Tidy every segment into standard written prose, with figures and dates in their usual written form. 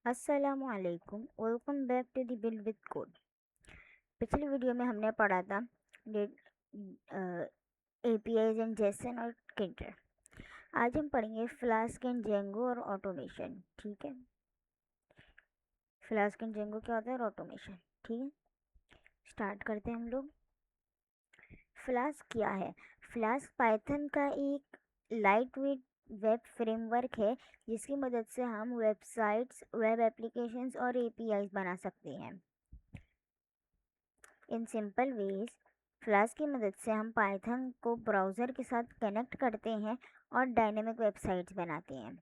अस्सलामुअलैकुम। Welcome back to the Build with Code. पिछली video में हमने पढ़ा था एपीआईज एंड जेसन और किंटर। आज हम पढ़ेंगे फ्लास्क एंड जेंगो और ऑटोमेशन। ठीक है, फ्लास्क एंड जेंगो क्या होता है और ऑटोमेशन। ठीक है, स्टार्ट करते हैं हम लोग। फ्लास्क क्या है? फ्लास्क पाइथन का एक लाइट वेट वेब फ्रेमवर्क है जिसकी मदद से हम वेबसाइट्स, वेब एप्लीकेशंस और एपीआईज बना सकते हैं। इन सिंपल वेज, फ्लास्क की मदद से हम पाइथन को ब्राउज़र के साथ कनेक्ट करते हैं और डायनेमिक वेबसाइट्स बनाते हैं।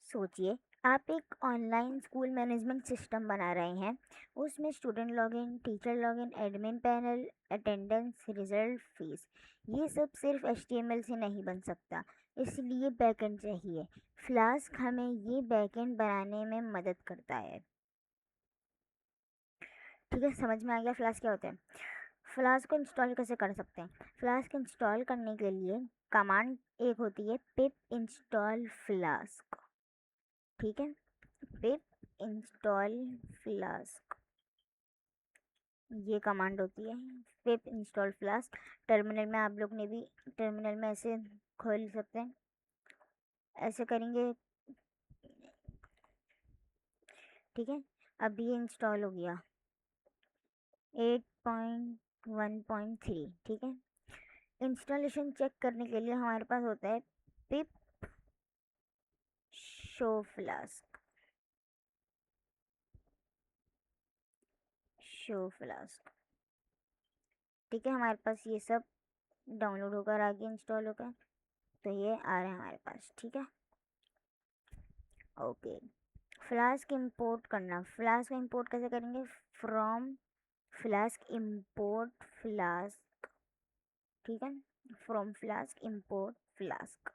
सोचिए, आप एक ऑनलाइन स्कूल मैनेजमेंट सिस्टम बना रहे हैं। उसमें student login, teacher login, admin panel, attendance, result, fees, ये सब सिर्फ HTML से नहीं बन सकता, इसलिए बैकएंड चाहिए। फ्लास्क हमें ये बैकएंड बनाने में मदद करता है। ठीक है, समझ में आ गया फ्लास्क क्या होता है? फ्लास्क को इंस्टॉल कैसे कर सकते हैं? फ्लास्क इंस्टॉल करने के लिए कमांड एक होती है, पिप इंस्टॉल फ्लास्क। ठीक है, पिप इंस्टॉल फ्लास्क, ये कमांड होती है, पिप इंस्टॉल फ्लास्क। टर्मिनल में आप लोग ने भी टर्मिनल में ऐसे खोल सकते हैं, ऐसे करेंगे। ठीक है, अब ये इंस्टॉल हो गया 8.1.3। ठीक है, इंस्टॉलेशन चेक करने के लिए हमारे पास होता है पिप शो फ्लास्क। शो फ्लास्क, ठीक है, हमारे पास ये सब डाउनलोड होकर आगे इंस्टॉल होकर, तो ये आ रहा है हमारे पास। ठीक है, ओके। फ्लास्क इंपोर्ट करना, फ्लास्क इंपोर्ट कैसे करेंगे? From flask import flask. ठीक है, फ्रॉम फ्लास्क इंपोर्ट फ्लास्क,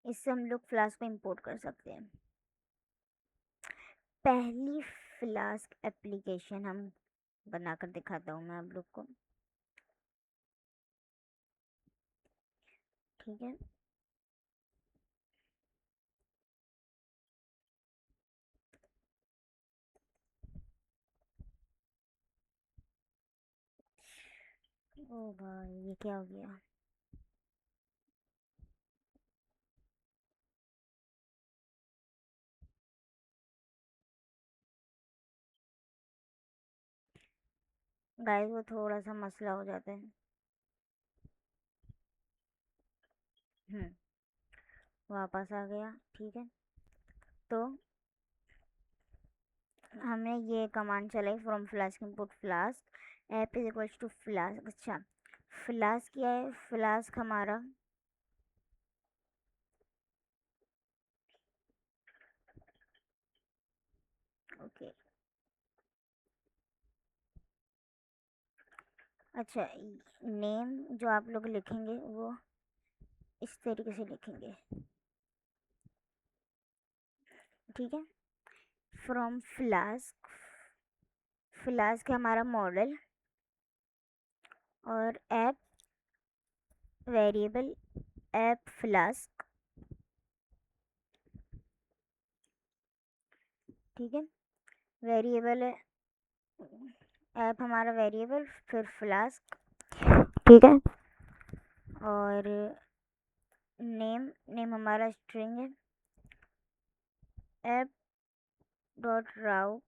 इससे हम लोग फ्लास्क को इंपोर्ट कर सकते हैं। पहली फ्लास्क एप्लीकेशन हम बनाकर दिखाता हूँ मैं आप लोग को। ठीक है, ओ भाई ये क्या हो गया? गाइस वो थोड़ा सा मसला हो जाता है। हम्म, वापस आ गया। ठीक है, तो हमने ये कमांड चलाई, from Flask import Flask app is equals to Flask. अच्छा, फ्लास्क क्या है? फ्लास्क हमारा ओके। अच्छा, नेम जो आप लोग लिखेंगे वो इस तरीके से लिखेंगे। ठीक है, फ्रॉम फ्लास्क, फ्लास्क है हमारा मॉडल, और ऐप वेरिएबल ऐप फ्लास्क। ठीक है, वेरिएबल है ऐप हमारा वेरिएबल, फिर फ्लास्क। ठीक है, और नेम, नेम हमारा स्ट्रिंग है, ऐप डॉट राउट,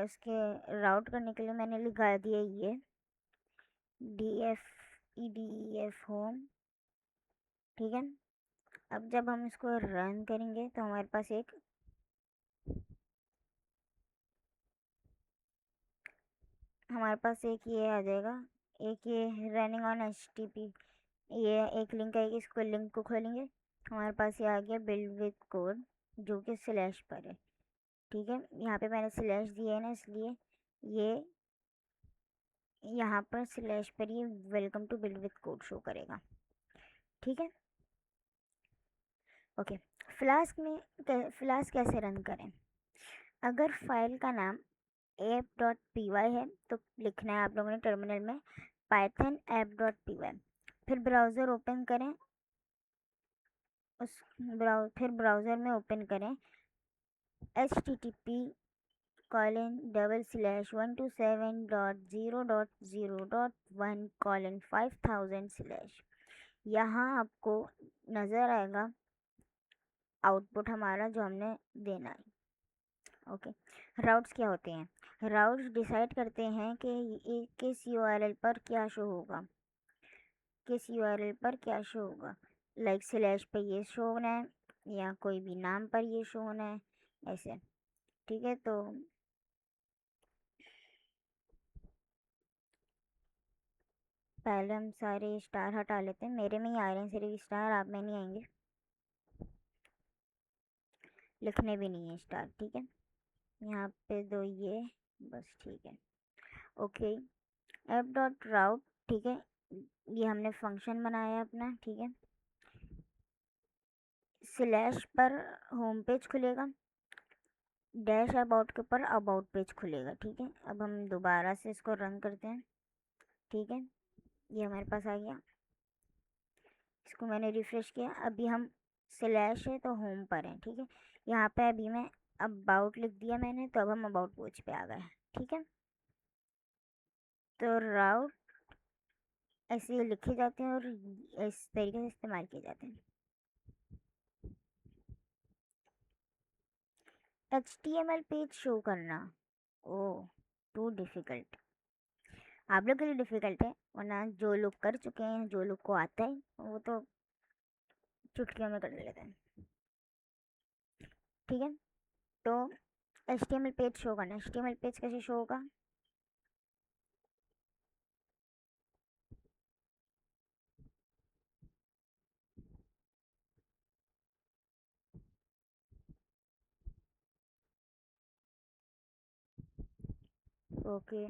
उसके राउट करने के लिए मैंने लिखा दिया ये DFEDEF होम। ठीक है, अब जब हम इसको रन करेंगे तो हमारे पास एक ये आ जाएगा, एक ये रनिंग ऑन HTTP, ये एक लिंक आएगी, इसको लिंक को खोलेंगे, हमारे पास ये आ गया बिल्ड विद कोड जो कि स्लैश पर है। ठीक है, यहाँ पे मैंने स्लैश दिया है ना, इसलिए ये यहाँ पर स्लैश पर ये welcome to Build with Code show करेगा। ठीक है, ओके। फ्लास्क कैसे रन करें? अगर फाइल का नाम app.py है तो लिखना है आप लोगों ने टर्मिनल में python app.py, फिर ब्राउज़र ओपन करें उस फिर ब्राउज़र में ओपन करें http://127.0.0.1:5000/। यहाँ आपको नज़र आएगा आउटपुट हमारा जो हमने देना है। ओके, राउट्स क्या होते हैं? राउट्स डिसाइड करते हैं कि किस यूआरएल पर क्या शो होगा, किस यूआरएल पर क्या शो होगा। लाइक स्लैश पे ये शो होना है या कोई भी नाम पर ये शो होना है, ऐसे। ठीक है, तो पहले हम सारे स्टार हटा लेते हैं। मेरे में ही आ रहे हैं सिर्फ स्टार, आप में नहीं आएंगे, लिखने भी नहीं है स्टार। ठीक है, यहाँ पे दो ये, बस ठीक है। ओके, ऐप डॉट राउट, ठीक है, ये हमने फंक्शन बनाया अपना। ठीक है, स्लैश पर होम पेज खुलेगा, डैश अबाउट के ऊपर अबाउट पेज खुलेगा। ठीक है, अब हम दोबारा से इसको रन करते हैं। ठीक है, ये हमारे पास आ गया, इसको मैंने रिफ्रेश किया। अभी हम स्लैश है तो होम पर है। ठीक है, यहाँ पे अभी मैं अबाउट लिख दिया मैंने, तो अब हम अबाउट पेज पे आ गए। ठीक है, तो राउट ऐसे लिखे जाते हैं और इस तरीके से इस्तेमाल किए जाते हैं। HTML पेज शो करना, ओ टू डिफ़िकल्ट, आप लोग के लिए डिफ़िकल्ट है, वरना जो लोग कर चुके हैं, जो लोग को आता है, वो तो चुटकियों में कर लेते हैं। ठीक है, तो HTML पेज शो करना, HTML पेज कैसे शो होगा? ओके,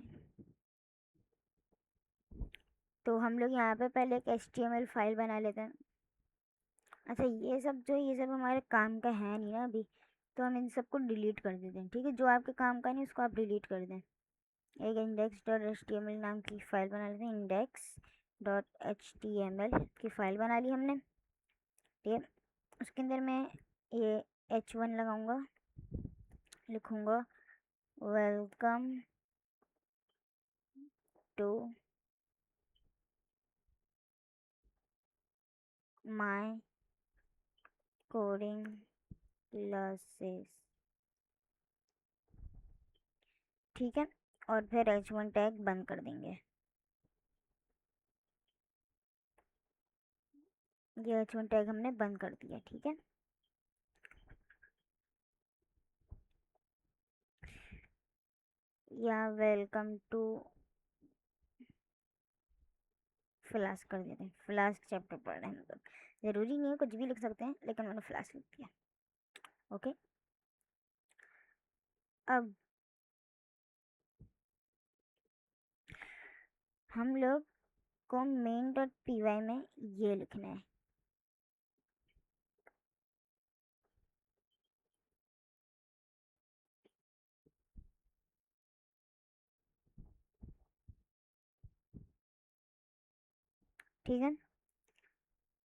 तो हम लोग यहाँ पे पहले एक HTML फाइल बना लेते हैं। अच्छा, ये सब हमारे काम का है नहीं ना अभी, तो हम इन सबको डिलीट कर देते हैं। ठीक है, जो आपके काम का नहीं उसको आप डिलीट कर दें। एक index.html नाम की फ़ाइल बना लेते हैं, index.html की फ़ाइल बना ली हमने। ठीक है, उसके अंदर मैं ये h1 लगाऊंगा, लिखूंगा welcome to my coding classes. ठीक है, और फिर h1 टैग बंद कर देंगे। ये h1 टैग हमने बंद कर दिया। ठीक है, या वेलकम टू फ्लास्क कर देते हैं, फ्लास्क चैप्टर पढ़ रहे हैं हम लोग। ज़रूरी नहीं है, कुछ भी लिख सकते हैं, लेकिन मैंने फ्लास्क लिख दिया। ओके, अब हम लोग को main.py में ये लिखना है। ठीक है,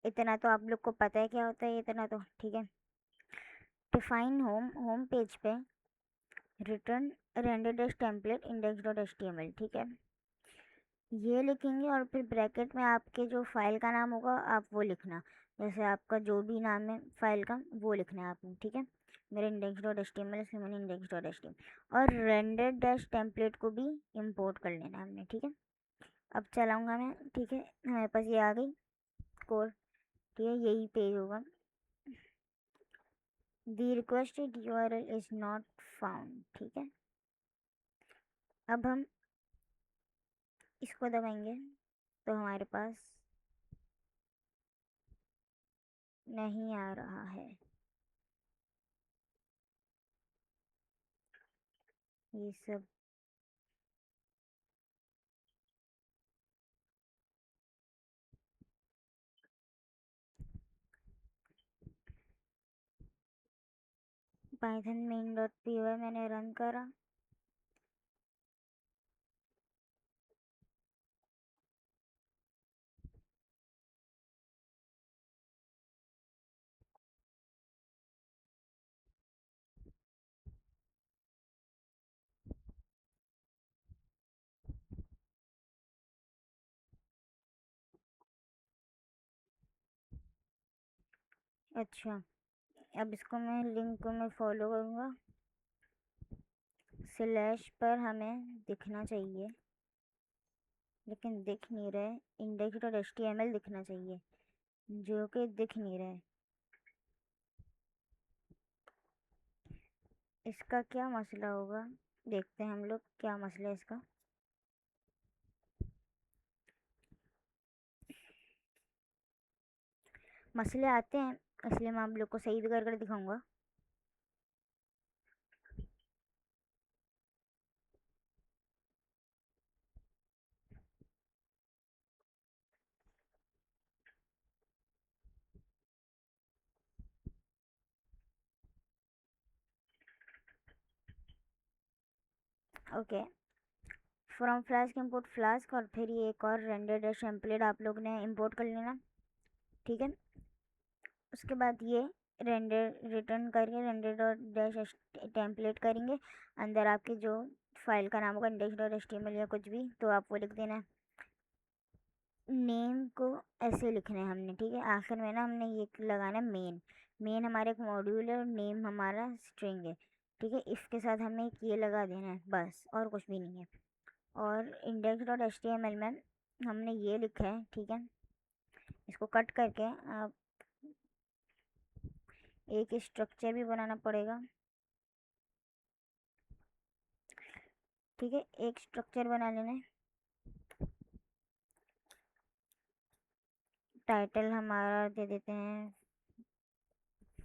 इतना तो आप लोग को पता है क्या होता है, इतना तो ठीक है। डिफाइन होम पेज पे return render dash template index dot H T M L. ठीक है, ये लिखेंगे और फिर ब्रैकेट में आपके जो फाइल का नाम होगा आप वो लिखना, जैसे आपका जो भी नाम है फाइल का वो लिखना है आपने। ठीक है, मेरे index dot H T M L, इसलिए मैंने index dot H T M L, और रेंडर डैश टेम्पलेट को भी इम्पोर्ट कर लेना है हमने। ठीक है, अब चलाऊँगा मैं। ठीक है, हमारे पास ये आ गई कोड। ठीक है, यही पेज होगा। The requested URL is not found. ठीक है, अब हम इसको दबाएंगे तो हमारे पास नहीं आ रहा है ये सब। Python main dot P Y मैंने रन करा, अच्छा, अब इसको मैं लिंक को मैं फॉलो करूँगा। स्लैश पर हमें दिखना चाहिए, लेकिन दिख नहीं रहा है। इंडेक्स डॉट HTML दिखना चाहिए, जो कि दिख नहीं रहा है। इसका क्या मसला होगा, देखते हैं हम लोग क्या मसला है इसका। मसले आते हैं, इसलिए मैं आप लोग को सही भी कर कर दिखाऊंगा। Okay, from flask import flask, और फिर ये एक और रेंडर डैश टेम्पलेट आप लोग ने इंपोर्ट कर लेना, ठीक है। उसके बाद ये रेंडर रिटर्न करके रेंडर डॉट डैश टेम्पलेट करेंगे। अंदर आपके जो फाइल का नाम होगा इंडेक्स डॉट HTML या कुछ भी, तो आप वो लिख देना है। नेम को ऐसे लिखना है हमने, ठीक है। आखिर में ना हमने ये लगाना है मेन। मेन हमारा एक मॉड्यूल है और नेम हमारा स्ट्रिंग है, ठीक है। इसके साथ हमें एक ये लगा देना है, बस और कुछ भी नहीं है। और इंडेक्स डॉट HTML में हमने ये लिखा है, ठीक है। इसको कट करके आप एक स्ट्रक्चर भी बनाना पड़ेगा, ठीक है। एक स्ट्रक्चर बना लेना है। टाइटल हमारा दे देते हैं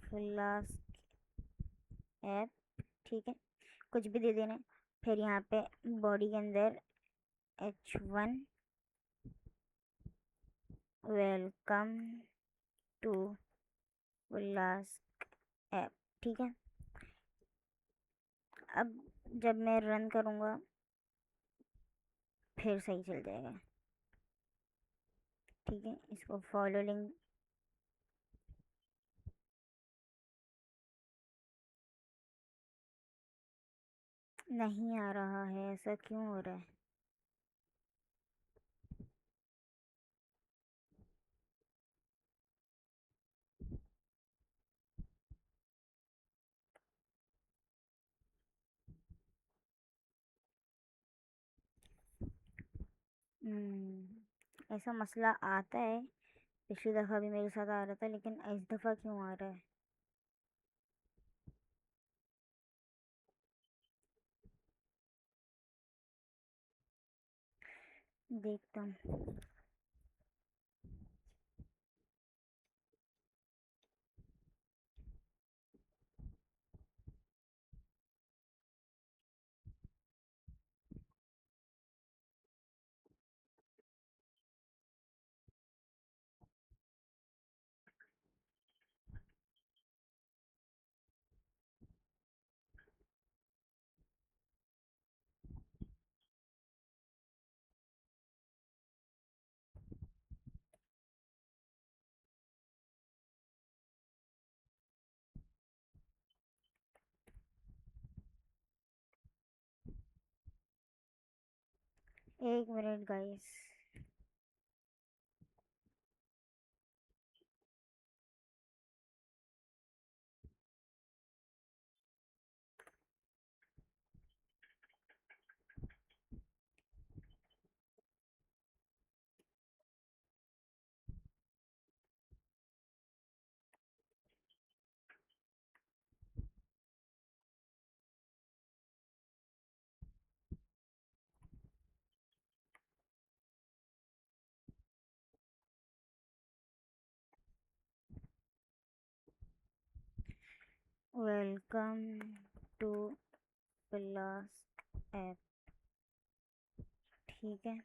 फ्लास्क ऐप, ठीक है। कुछ भी दे देना है। फिर यहाँ पे बॉडी के अंदर H1 welcome to Flask app, ठीक है। अब जब मैं रन करूँगा फिर सही चल जाएगा, ठीक है। इसको फॉलो लिंक नहीं आ रहा है, ऐसा क्यों हो रहा है। ऐसा मसला आता है, पिछली दफ़ा भी मेरे साथ आ रहा था, लेकिन इस दफ़ा क्यों आ रहा है। देखता हूँ। एक minute guys. Welcome to Flask app, ठीक है।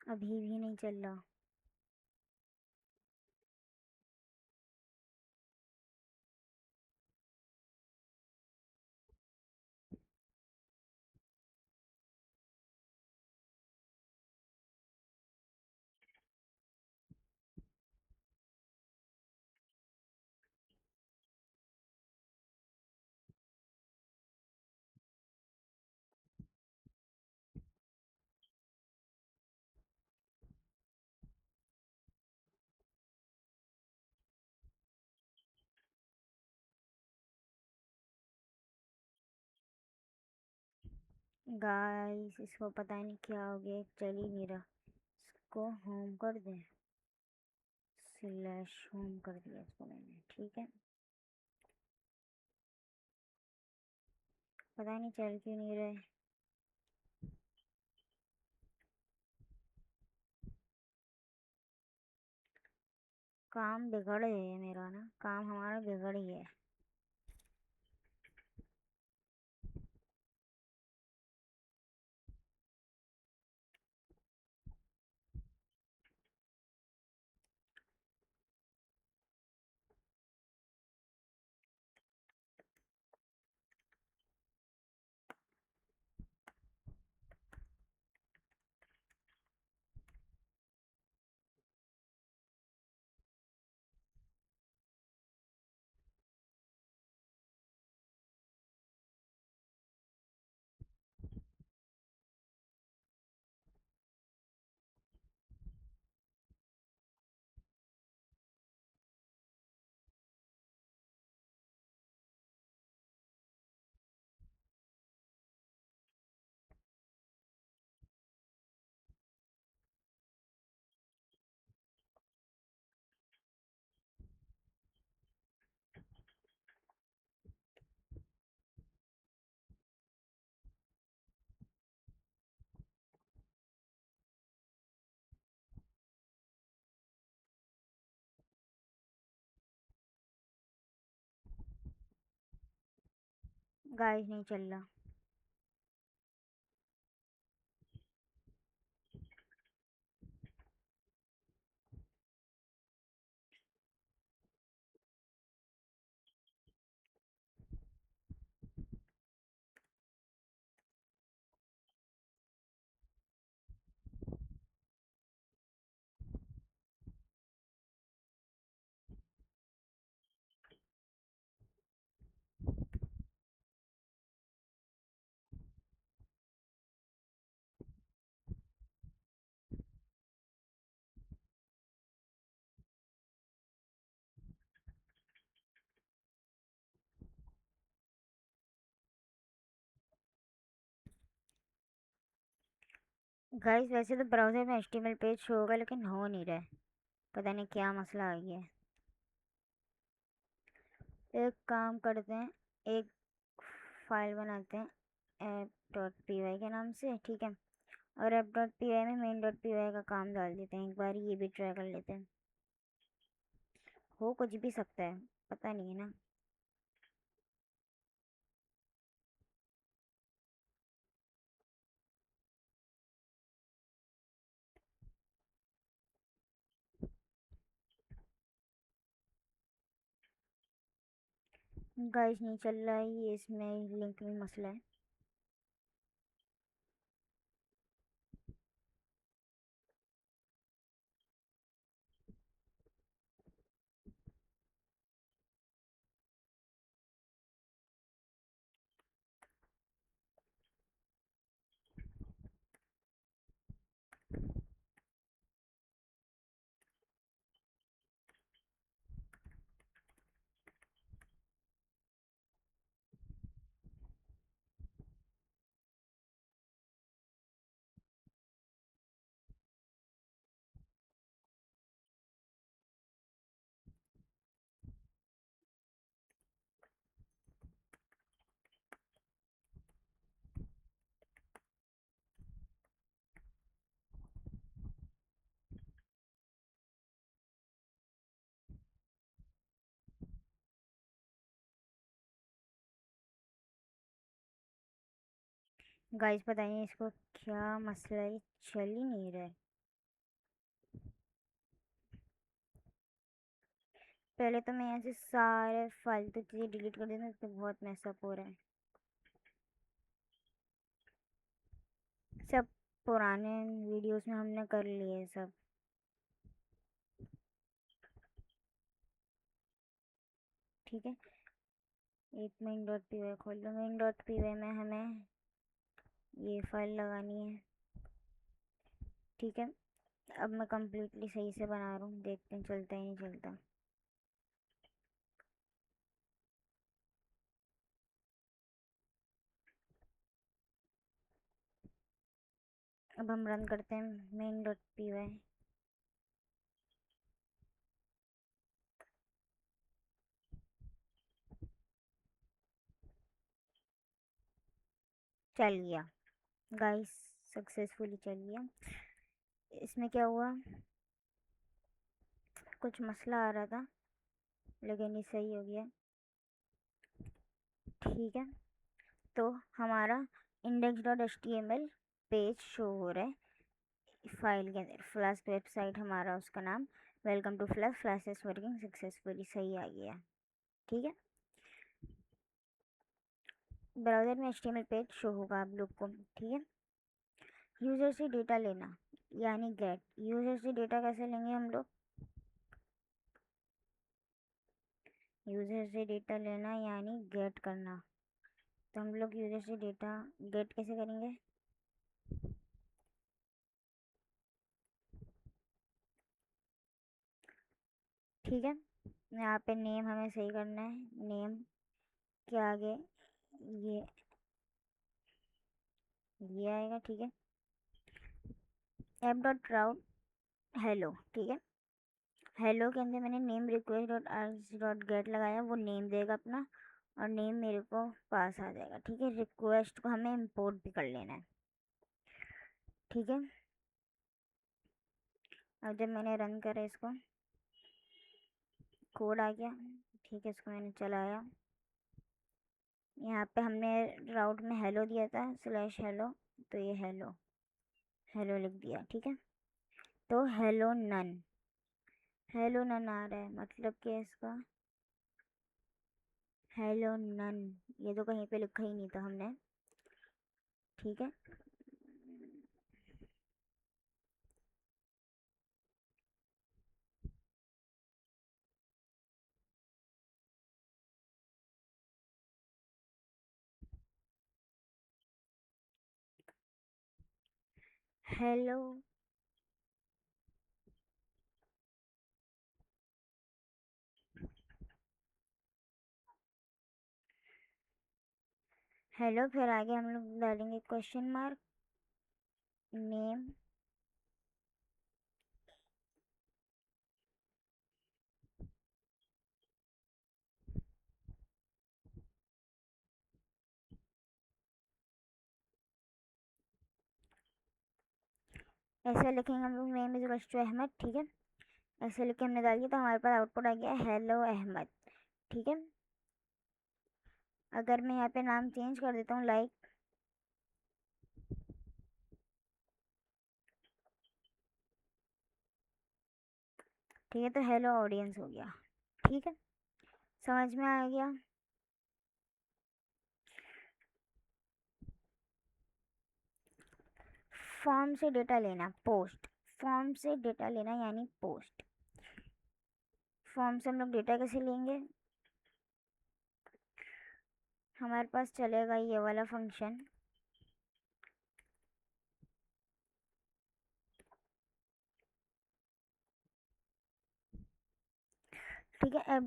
अभी भी नहीं चल रहा। गाइस इसको पता नहीं क्या हो गया, चल ही नहीं रहा। इसको होम कर दें, स्लैश होम कर दिया इसको मैंने, ठीक है। पता नहीं चल क्यों नहीं रहा है। काम बिगड़ है मेरा ना, काम हमारा बिगड़ ही है। गाइस नहीं चल रहा। गाइस वैसे तो ब्राउज़र में HTML पेज शो होगा, लेकिन हो नहीं रहा है। पता नहीं क्या मसला आ गया है। एक काम करते हैं, एक फाइल बनाते हैं ऐप डॉट पी वाई के नाम से, ठीक है। और ऐप डॉट पी वाई में मेन डॉट पी वाई का काम डाल देते हैं। एक बार ये भी ट्राई कर लेते हैं। हो कुछ भी सकता है, पता नहीं है ना। गाइस नहीं चल रहा है ये, इसमें लिंक में मसला है। गाइस पता नहीं इसको क्या मसला है, चल ही नहीं रहा है। पहले तो मैं ऐसे सारे फालतू चीज़ें डिलीट कर देता हूँ, तो बहुत मैसअप हो रहा है। सब पुराने वीडियोस में हमने कर लिए सब। ठीक है, एक मेन डॉट पी वाई खोल लो। मेन डॉट पी वाई में हमें ये फाइल लगानी है, ठीक है। अब मैं कम्प्लीटली सही से बना रहा हूँ, देखते हैं चलता ही नहीं चलता। अब हम रन करते हैं main.py। चल गया गाइस, सक्सेसफुली चल गया। इसमें क्या हुआ, कुछ मसला आ रहा था लेकिन ये सही हो गया। ठीक है, तो हमारा index.html पेज शो हो रहा है फाइल के अंदर। फ्लास्क वेबसाइट हमारा, उसका नाम welcome to Flask, Flask is working successfully, सही आ गया। ठीक है, ब्राउज़र में HTML पेज शो होगा आप लोग को। ठीक है, यूज़र से डेटा लेना यानी गेट। यूज़र से डेटा कैसे लेंगे हम लोग, यूज़र से डेटा लेना यानी गेट करना। तो हम लोग यूज़र से डेटा गेट कैसे करेंगे, ठीक है। यहाँ पे नेम हमें सही करना है, नेम के आगे ये आएगा। ठीक है, app.route हेलो। ठीक है, हेलो के अंदर मैंने name request dot args dot get लगाया, वो नेम देगा अपना और नेम मेरे को पास आ जाएगा। ठीक है, रिक्वेस्ट को हमें इंपोर्ट भी कर लेना है। ठीक है, अब जब मैंने रन करा इसको, कोड आ गया। ठीक है, इसको मैंने चलाया, यहाँ पे हमने राउट में हेलो दिया था स्लैश हेलो, तो ये हेलो हेलो लिख दिया। ठीक है, तो हेलो नन, हेलो नन आ रहा है, मतलब क्या इसका, हेलो नन, ये तो कहीं पे लिखा ही नहीं था हमने। ठीक है, हेलो हेलो, फिर आगे हम लोग डालेंगे क्वेश्चन मार्क, नेम, ऐसे लिखेंगे हम लोग, name is equals to Ahmad. ठीक है, ऐसे लिख के हमने डाल दिया, तो हमारे पास आउटपुट आ गया हेलो अहमद। ठीक है, अगर मैं यहाँ पे नाम चेंज कर देता हूँ लाइक, ठीक है, तो हेलो ऑडियंस हो गया। ठीक है, समझ में आ गया। फॉर्म से डेटा लेना, पोस्ट, फॉर्म से डेटा लेना यानी पोस्ट। फॉर्म से हम लोग डेटा कैसे लेंगे, हमारे पास चलेगा ये वाला फंक्शन, ठीक है। ऐप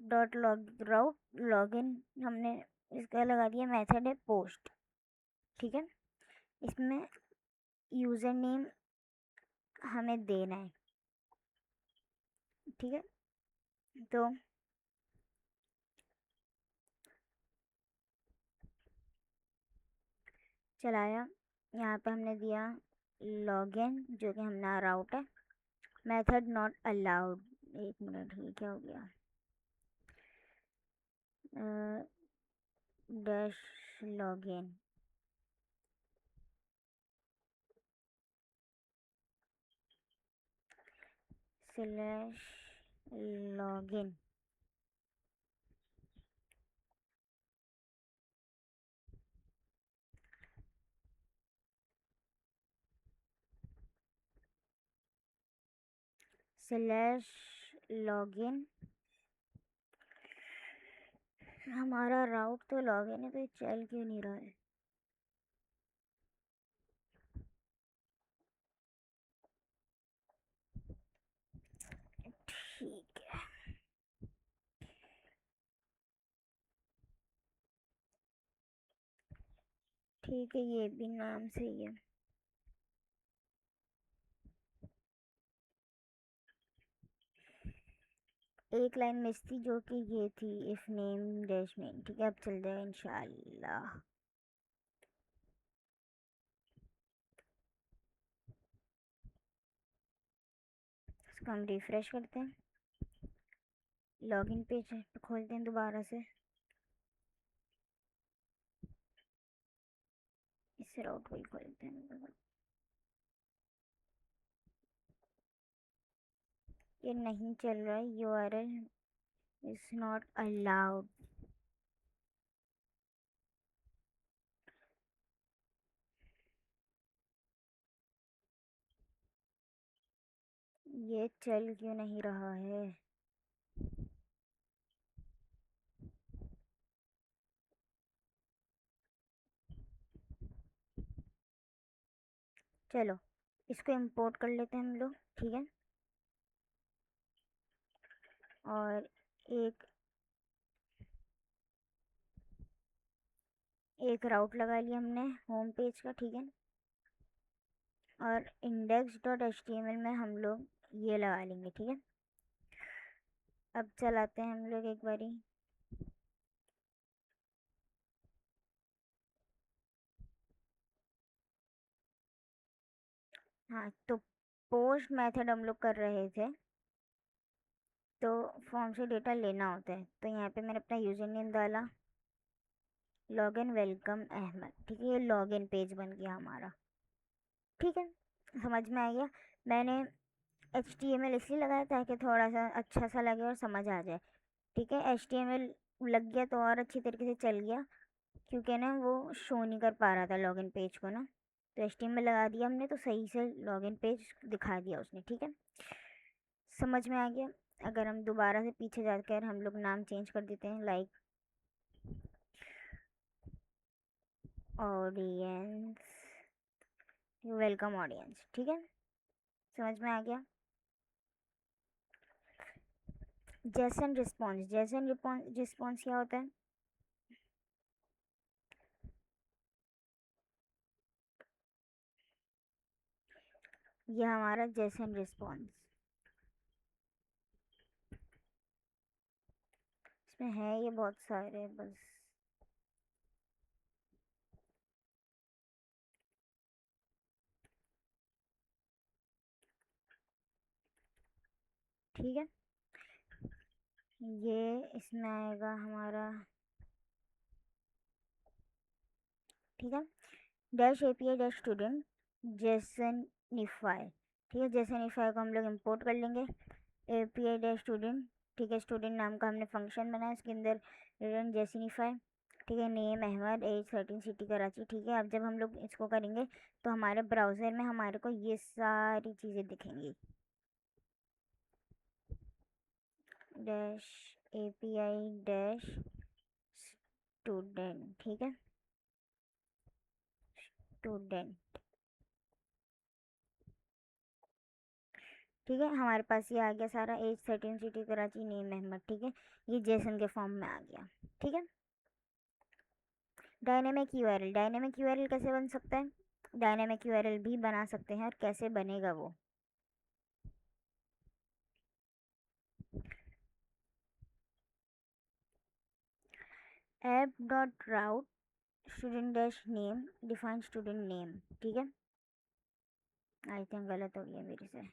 डॉट लॉग इन हमने इसका लगा दिया, मेथड है पोस्ट। ठीक है, इसमें यूज़र नेम हमें देना है। ठीक है, तो चलाया, यहाँ पे हमने दिया लॉगिन जो कि हमारा राउट है, मेथड नॉट अलाउड। एक मिनट, ये क्या हो गया, dash login, slash login, slash login. हमारा राउट तो लॉगिन है, तो ये चल क्यों नहीं रहा है, ठीक है। ठीक है, ये भी नाम सही है। एक लाइन मिस थी जो कि ये थी, इफ नेम डैश में। ठीक है, अब चल जाए इंशाल्लाह। इसको हम रिफ्रेश करते हैं, लॉगिन पेज खोलते हैं दोबारा से, इससे राउट वही खोलते हैं। ये नहीं चल रहा है, URL इज नॉट अलाउड। ये चल क्यों नहीं रहा है? चलो इसको इंपोर्ट कर लेते हैं हम लोग। ठीक है, और एक एक राउट लगा लिया हमने होम पेज का। ठीक है, और index.html में हम लोग ये लगा लेंगे। ठीक है, अब चलाते हैं हम लोग एक बारी। हाँ, तो पोस्ट मेथड हम लोग कर रहे थे, तो फॉर्म से डेटा लेना होता है। तो यहाँ पे मैंने अपना यूज़र नेम डाला, लॉगिन वेलकम अहमद। ठीक है, ये लॉगिन पेज बन गया हमारा। ठीक है, समझ में आ गया। मैंने HTML इसलिए लगाया ताकि थोड़ा सा अच्छा सा लगे और समझ आ जाए। ठीक है, HTML लग गया तो और अच्छी तरीके से चल गया, क्योंकि ना वो शो नहीं कर पा रहा था लॉगिन पेज को ना। तो HTML लगा दिया हमने तो सही से लॉगिन पेज दिखा दिया उसने। ठीक है, समझ में आ गया। अगर हम दोबारा से पीछे जाकर हम लोग नाम चेंज कर देते हैं, लाइक ऑडियंस, वेलकम ऑडियंस। ठीक है, समझ में आ गया। जेसन रिस्पॉन्स, जेसन रिस्पॉन्स क्या होता है? ये हमारा जेसन रिस्पॉन्स, इसमें है ये बहुत सारे बस। ठीक है, ये इसमें आएगा हमारा। ठीक है, डैश API डैश स्टूडेंट जेसनिफाई। ठीक है, जेसनिफाई को हम लोग इंपोर्ट कर लेंगे। API डैश स्टूडेंट, ठीक है, स्टूडेंट नाम का हमने फंक्शन बनाया, इसके अंदर रिटर्न जेसनिफाई। ठीक है, name Ahmad, age 13, city Karachi. ठीक है, अब जब हम लोग इसको करेंगे तो हमारे ब्राउज़र में हमारे को ये सारी चीज़ें दिखेंगी। Dash API dash student. ठीक है, स्टूडेंट। ठीक है, हमारे पास ये आ गया सारा, age 13, city Karachi, name Ahmad. ठीक है, ये जेसन के फॉर्म में आ गया। ठीक है, डायनेमिक यूआरएल, डायनेमिक यूआरएल कैसे बन सकता है? डायनेमिक यूआरएल भी बना सकते हैं, और कैसे बनेगा वो? App dot route student dash name define student name. ठीक है, आई थिंक गलत हो गया मेरे से।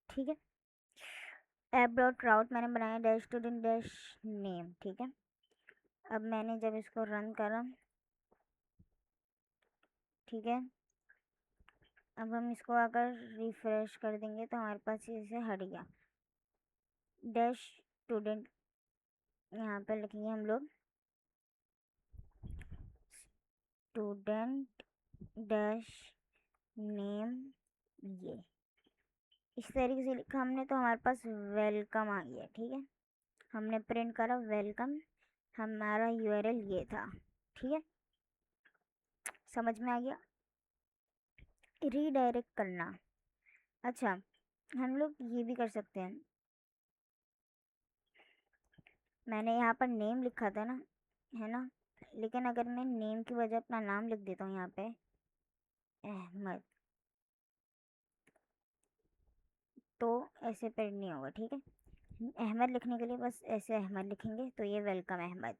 ठीक है, ऐप डॉट राउट मैंने बनाया डैश स्टूडेंट डैश नेम। ठीक है, अब मैंने जब इसको रन करा, ठीक है, अब हम इसको अगर रिफ्रेश कर देंगे तो हमारे पास ये से हट गया। डैश स्टूडेंट, यहाँ पर लिखेंगे हम लोग स्टूडेंट डैश नेम। ये इस तरीके से लिखा हमने तो हमारे पास वेलकम आ गया। ठीक है, हमने प्रिंट करा वेलकम, हमारा यूआरएल ये था। ठीक है, समझ में आ गया। रीडायरेक्ट करना, अच्छा, हम लोग ये भी कर सकते हैं, मैंने यहाँ पर नेम लिखा था ना, है ना, लेकिन अगर मैं नेम की वजह अपना नाम लिख देता हूँ यहाँ पे अहमद, तो ऐसे प्रिंट नहीं होगा, ठीक है। अहमद लिखने के लिए बस ऐसे अहमद लिखेंगे तो ये वेलकम अहमद,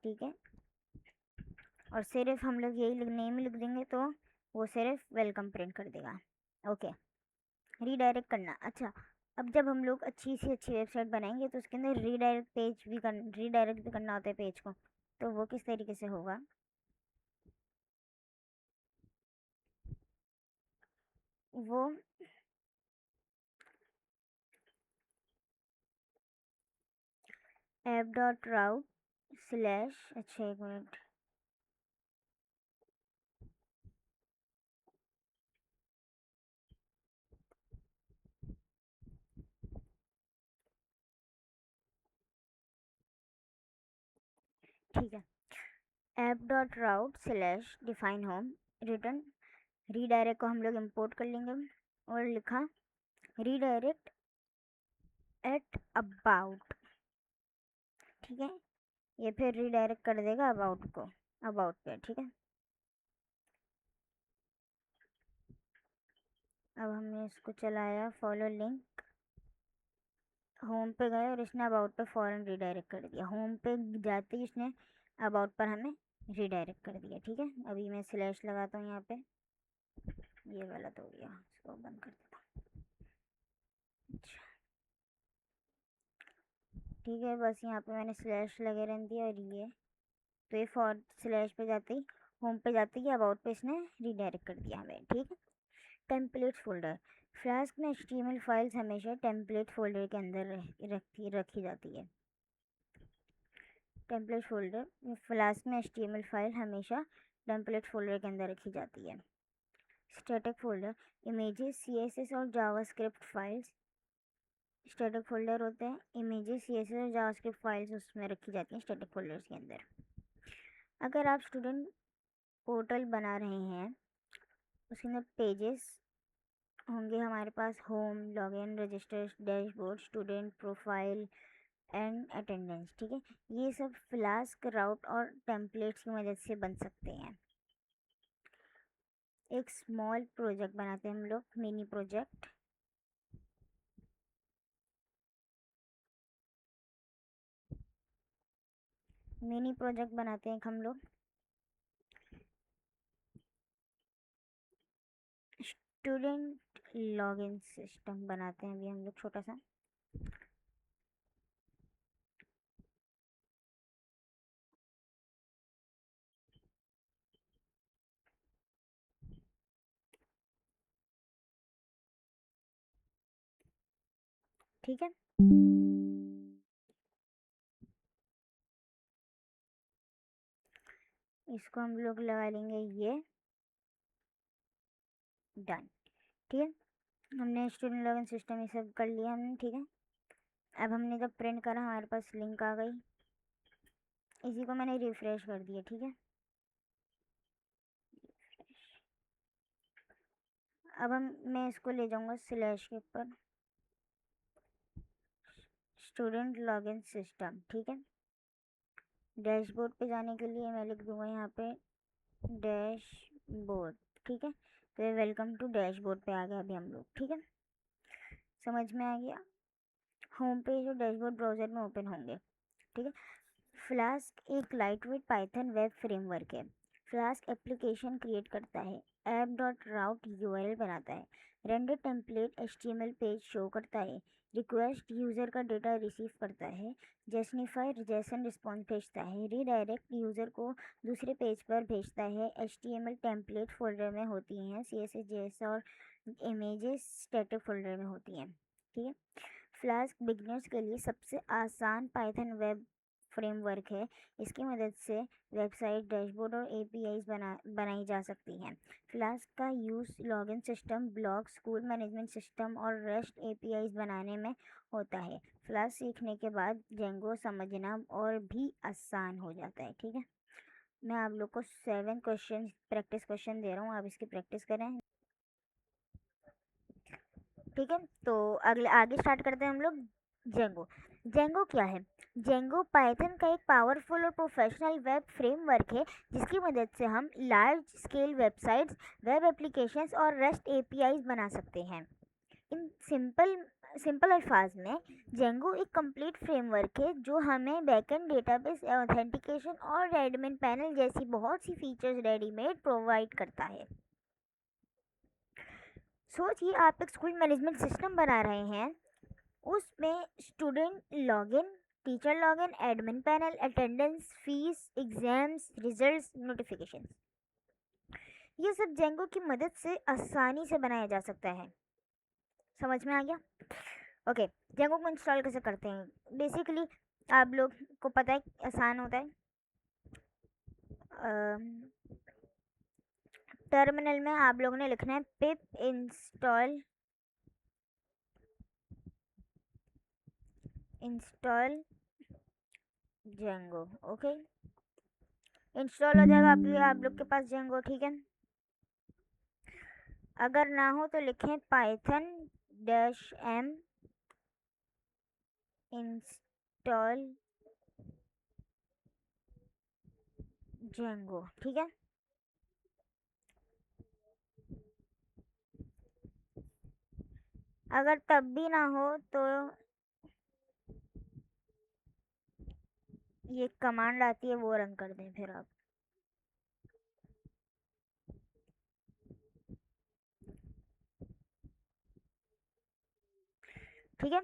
ठीक है। और सिर्फ हम लोग यही नेम लिख देंगे तो वो सिर्फ वेलकम प्रिंट कर देगा। ओके, रीडायरेक्ट करना, अच्छा। अब जब हम लोग अच्छी से अच्छी वेबसाइट बनाएंगे तो उसके अंदर रीडायरेक्ट भी करना होता है पेज को, तो वो किस तरीके से होगा। वो ऐप डॉट राउट स्लैश, अच्छा एक मिनट, ठीक है, app dot route slash define home return, redirect को हम लोग इंपोर्ट कर लेंगे और लिखा रीडायरेक्ट एट अबाउट, ठीक है। ये फिर रीडायरेक्ट कर देगा अबाउट को, अबाउट पे, ठीक है। अब हमने इसको चलाया, फॉलो लिंक, होम पे गए और इसने अबाउट पे फ़ौरन रीडायरेक्ट कर दिया, होम पे जाते ही इसने अबाउट पर हमें रीडायरेक्ट कर दिया, ठीक है। अभी मैं स्लैश लगाता हूँ यहाँ पे, ये गलत हो गया, इसको बंद कर देता हूँ, अच्छा ठीक है। बस यहाँ पे मैंने स्लैश लगे रहने दिया और ये, तो ये फॉर स्लैश पे जाते ही, होम पे जाते ही अबाउट पे इसने रीडायरेक्ट कर दिया हमें, ठीक है। टेम्पलेट्स फ़ोल्डर, फ्लास्क में एचटीएमएल फाइल्स हमेशा टेम्पलेट फ़ोल्डर के अंदर रखी जाती है। टेम्पलेट फ़ोल्डर, फ्लास्क में एचटीएमएल फाइल हमेशा टेम्पलेट फ़ोल्डर के अंदर रखी जाती है। स्टैटिक फ़ोल्डर, इमेजेस, सीएसएस और जावास्क्रिप्ट फाइल्स स्टैटिक फ़ोल्डर होते हैं, इमेजेस, सीएसएस और जावास्क्रिप्ट फाइल्स उसमें रखी जाती हैं स्टैटिक फ़ोल्डर्स के अंदर। अगर आप स्टूडेंट पोर्टल बना रहे हैं, उसके अंदर पेजेस होंगे हमारे पास, home, login, register, dashboard, student profile and attendance, ठीक है। ये सब फ्लास्क, राउट और टेम्पलेट्स की मदद से बन सकते हैं। एक स्मॉल प्रोजेक्ट बनाते हैं हम लोग, मिनी प्रोजेक्ट, मिनी प्रोजेक्ट बनाते हैं हम लोग, स्टूडेंट लॉगिन सिस्टम बनाते हैं अभी हम लोग छोटा सा, ठीक है। इसको हम लोग लगा लेंगे ये, डन, ठीक है। हमने स्टूडेंट लॉगिन सिस्टम ये सब कर लिया हमने, ठीक है। अब हमने जब प्रिंट करा हमारे पास लिंक आ गई, इसी को मैंने रिफ्रेश कर दिया, ठीक है। अब मैं इसको ले जाऊंगा स्लैश के ऊपर, स्टूडेंट लॉगिन सिस्टम, ठीक है। डैशबोर्ड पे जाने के लिए मैं लिख दूंगा यहाँ पे डैशबोर्ड, ठीक है। तो ये वेलकम टू डैशबोर्ड पे आ गया अभी हम लोग, ठीक है, समझ में आ गया। होम पेज और डैशबोर्ड ब्राउज़र में ओपन होंगे, ठीक है। फ्लास्क एक लाइटवेट पाइथन वेब फ्रेमवर्क है। फ्लास्क एप्लीकेशन क्रिएट करता है, ऐप डॉट राउट यूआरएल बनाता है, render template HTML page show करता है, रिक्वेस्ट यूज़र का डेटा रिसीव करता है, जस्टिफाई जेसन रिस्पॉन्स भेजता है, रीडायरेक्ट यूज़र को दूसरे पेज पर भेजता है, एचटीएमएल टेम्पलेट फोल्डर में होती हैं, सीएसएस, जेएस और इमेजेस स्टैटिक फोल्डर में होती हैं, ठीक है। फ्लास्क बिगनर्स के लिए सबसे आसान पाइथन वेब फ्रेमवर्क है। इसकी मदद से वेबसाइट, डैशबोर्ड और एपीआईज बनाई जा सकती हैं। फ्लास्क का use login system, blog, school management system और रेस्ट एपीआईज बनाने में होता है। फ्लास्क सीखने के बाद जेंगो समझना और भी आसान हो जाता है, ठीक है। मैं आप लोग को 7 क्वेश्चन प्रैक्टिस क्वेश्चन दे रहा हूँ, आप इसकी प्रैक्टिस करें। ठीक है, तो अगले आगे स्टार्ट करते हैं हम लोग। जेंगो। जेंगो क्या है? जेंगो पाइथन का एक पावरफुल और प्रोफेशनल वेब फ्रेमवर्क है जिसकी मदद से हम large scale websites, web applications और रेस्ट एपीआईज बना सकते हैं। इन सिंपल अल्फाज में, जेंगो एक कंप्लीट फ्रेमवर्क है जो हमें बैकएंड डेटाबेस, ऑथेंटिकेशन और एडमिन पैनल जैसी बहुत सी फीचर्स रेडीमेड प्रोवाइड करता है। सोचिए आप एक स्कूल मैनेजमेंट सिस्टम बना रहे हैं, उसमें student login, teacher login, admin panel, attendance, fees, exams, results, notification, ये सब जेंगो की मदद से आसानी से बनाया जा सकता है। समझ में आ गया? ओके, जेंगो को इंस्टॉल कैसे करते हैं? बेसिकली आप लोग को पता है आसान होता है। टर्मिनल में आप लोगों ने लिखना है पिप इंस्टॉल जेंगो। ओके, इंस्टॉल हो जाएगा आप लोग के पास जेंगो। ठीक है, अगर ना हो तो लिखें पाइथन -m इंस्टॉल जेंगो। ठीक है, अगर तब भी ना हो तो ये कमांड आती है वो रन कर दें फिर आप। ठीक है,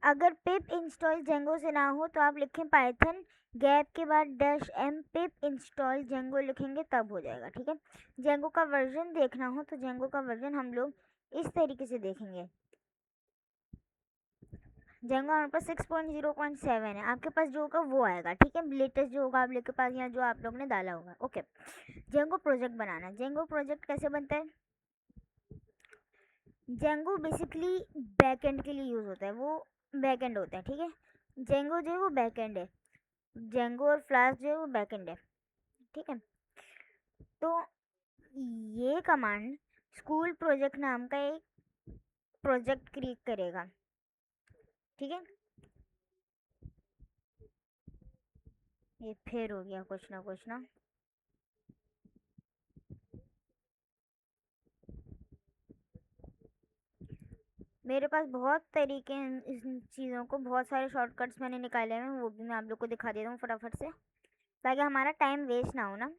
अगर पिप इंस्टॉल जेंगो से ना हो तो आप लिखें पाइथन गैप के बाद -m पिप इंस्टॉल जेंगो लिखेंगे तब हो जाएगा। ठीक है, जेंगो का वर्जन देखना हो तो जेंगो का वर्जन हम लोग इस तरीके से देखेंगे। जेंगो हमारे पास 6.0.7 है, आपके पास जो होगा वो आएगा। ठीक है, लेटेस्ट जो होगा आप लोग के पास या जो आप लोग ने डाला होगा। ओके, जेंगो प्रोजेक्ट बनाना। जेंगो प्रोजेक्ट कैसे बनता है? जेंगो बेसिकली बैकएंड के लिए यूज़ होता है, वो बैकएंड होता है। ठीक है, जेंगो जो है वो बैकएंड है, जेंगो और फ्लास्क जो है वो बैकएंड है। ठीक है, तो ये कमांड स्कूल प्रोजेक्ट नाम का एक प्रोजेक्ट क्रिएट करेगा। ठीक है, ये फिर हो गया कुछ ना। मेरे पास बहुत तरीके हैं इन चीज़ों को, बहुत सारे शॉर्टकट्स मैंने निकाले हैं, वो भी मैं आप लोग को दिखा देता हूँ फटाफट से ताकि हमारा टाइम वेस्ट ना हो ना।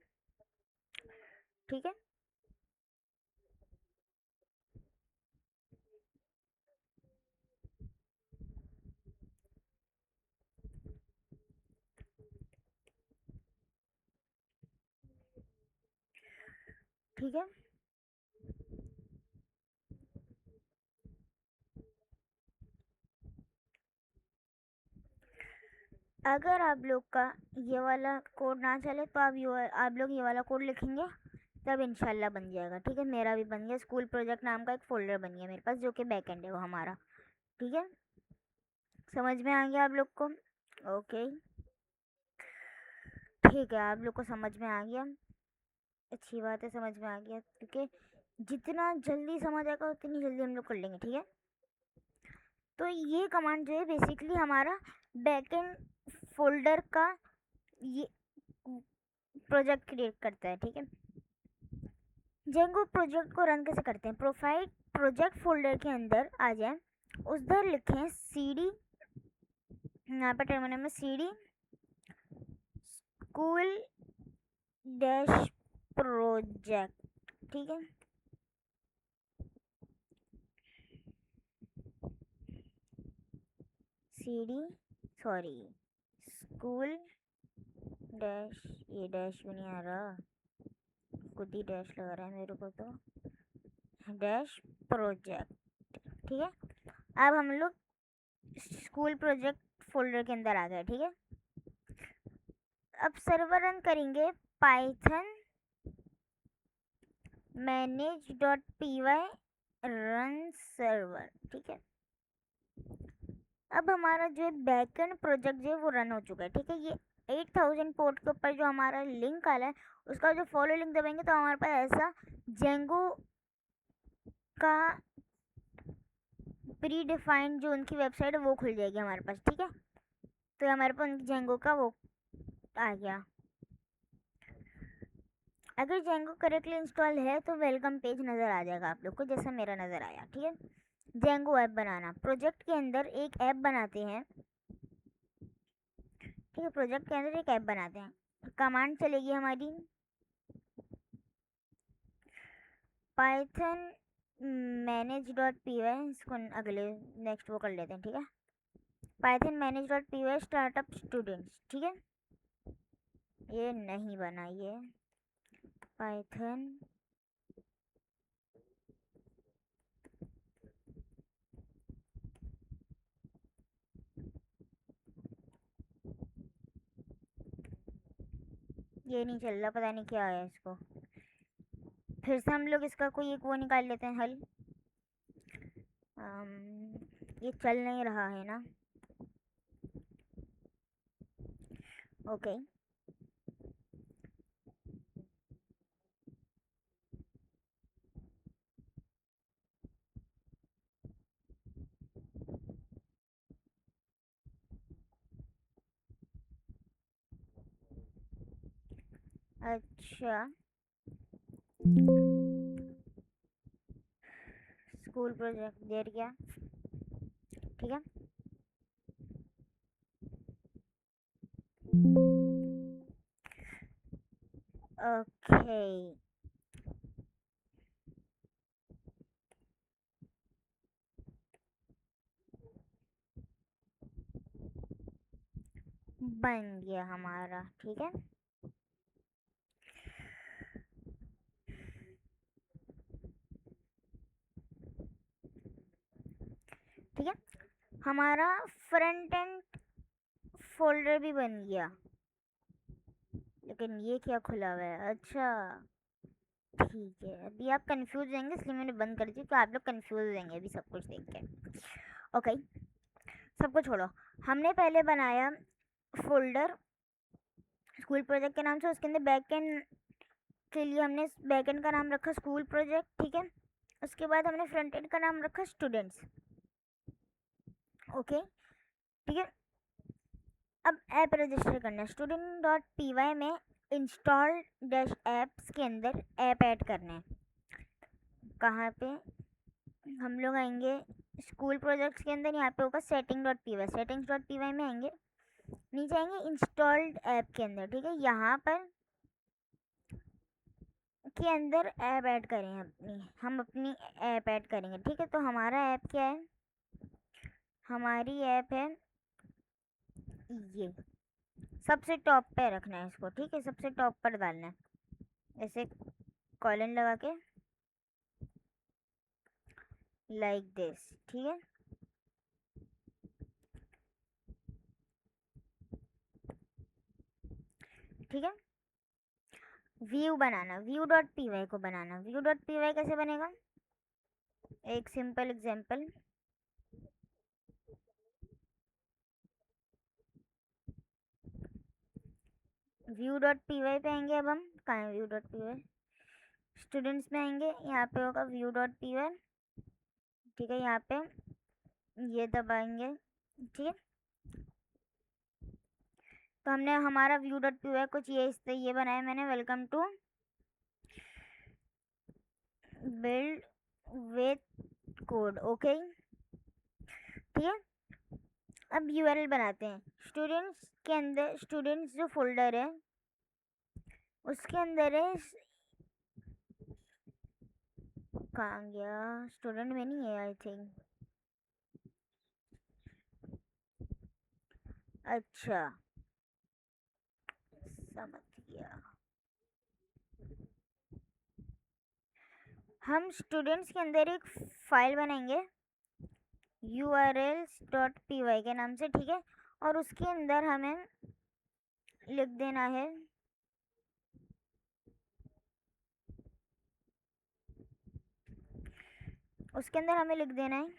ठीक है, ठीक है, अगर आप लोग का ये वाला कोड ना चले तो आप लोग ये वाला कोड लिखेंगे तब इंशाल्लाह बन जाएगा। ठीक है, मेरा भी बन गया, स्कूल प्रोजेक्ट नाम का एक फोल्डर बन गया मेरे पास जो कि बैकएंड है वो हमारा। ठीक है, समझ में आ गया आप लोग को? ओके, ठीक है, आप लोग को समझ में आ गया, अच्छी बात है, समझ में आ गया, क्योंकि जितना जल्दी समझ आएगा उतनी जल्दी हम लोग कर लेंगे। ठीक है, तो ये कमांड जो है बेसिकली हमारा बैकएंड फोल्डर का ये प्रोजेक्ट क्रिएट करता है। ठीक है, जेंगो प्रोजेक्ट को रन कैसे करते हैं? प्रोफाइल प्रोजेक्ट फोल्डर के अंदर आ जाए, उधर लिखें cd, यहाँ पर टर्मिनल में cd स्कूल डैश प्रोजेक्ट। ठीक है, cd सॉरी स्कूल डैश, ये डैश भी नहीं आ रहा, खुद ही डैश लगा रहा है मेरे को तो, डैश प्रोजेक्ट। ठीक है, अब हम लोग स्कूल प्रोजेक्ट फोल्डर के अंदर आ गए। ठीक है, अब सर्वर रन करेंगे पाइथन manage.py रन सर्वर। ठीक है, अब हमारा जो है बैकएंड प्रोजेक्ट जो है वो रन हो चुका है। ठीक है, ये 8000 पोर्ट के ऊपर जो हमारा लिंक आया है उसका जो फॉलो लिंक दबाएंगे तो हमारे पास ऐसा जेंगो का प्री डिफाइंड जो उनकी वेबसाइट है वो खुल जाएगी हमारे पास, ठीक है। तो हमारे पास उनकी जेंगो का वो आ गया। अगर जेंगो करेक्टली इंस्टॉल है तो वेलकम पेज नज़र आ जाएगा आप लोग को, जैसा मेरा नज़र आया, ठीक है। जेंगो ऐप बनाना, प्रोजेक्ट के अंदर एक ऐप बनाते हैं, ठीक है। प्रोजेक्ट के अंदर एक ऐप बनाते हैं। कमांड चलेगी हमारी Python manage dot P Y, इसको अगले नेक्स्ट वो कर लेते हैं, ठीक है। Python manage dot P Y startup students, ठीक है। ये नहीं बना, ये पाइथन ये नहीं चल रहा, पता नहीं क्या है इसको। फिर से हम लोग इसका कोई एक वो निकाल लेते हैं हल। ये चल नहीं रहा है ना, ओके। अच्छा, स्कूल प्रोजेक्ट दे दिया, ठीक है। ओके, बन गया हमारा, ठीक है। ठीक है, हमारा फ्रंट एंड फोल्डर भी बन गया, लेकिन ये क्या खुला हुआ है? अच्छा, ठीक है। अभी आप कंफ्यूज होंगे इसलिए मैंने बंद कर दी, तो आप लोग कंफ्यूज होंगे अभी सब कुछ देख के। ओके, सबको छोड़ो। हमने पहले बनाया फोल्डर स्कूल प्रोजेक्ट के नाम से, उसके अंदर बैकएंड के लिए हमने बैकएंड का नाम रखा स्कूल प्रोजेक्ट, ठीक है। उसके बाद हमने फ्रंट एंड का नाम रखा स्टूडेंट्स, ओके, ठीक है। अब ऐप रजिस्टर करना है, स्टूडेंट डॉट पी वाई में इंस्टॉल डैश ऐप्स के अंदर ऐप ऐड करना है। कहाँ पे? हम लोग आएंगे स्कूल प्रोजेक्ट्स के अंदर, यहाँ पे होगा setting dot P Y, settings dot P Y में आएंगे, नीचे आएंगे इंस्टॉल्ड ऐप के अंदर, ठीक है। यहाँ पर के अंदर ऐप ऐड करें अपनी, हम अपनी ऐप ऐड करेंगे, ठीक है। तो हमारा ऐप क्या है? हमारी ऐप है ये, सबसे टॉप पे रखना है इसको, ठीक है। सबसे टॉप पर डालना है, ऐसे कॉलन लगा के, लाइक दिस, ठीक है। ठीक है, व्यू बनाना, व्यू डॉट पी वाई को बनाना। व्यू डॉट पी वाई कैसे बनेगा? एक simple example, view dot P Y पे आएंगे। अब हम कहाँ हैं? View dot P Y, students में आएंगे, यहाँ पे होगा व्यू डॉट पी वाई, ठीक है। यहाँ पे ये दबाएंगे, ठीक है। तो हमने हमारा व्यू डॉट पी वाई कुछ ये बनाया मैंने, welcome to Build with Code, okay, ठीक है। अब यूआरएल बनाते हैं, स्टूडेंट्स के अंदर, स्टूडेंट्स जो फोल्डर है उसके अंदर है, कहाँ गया? स्टूडेंट में नहीं है आई थिंक, अच्छा समझ गया। हम स्टूडेंट्स के अंदर एक फाइल बनाएंगे urls.py के नाम से, ठीक है। और उसके अंदर हमें लिख देना है उसके अंदर हमें लिख देना है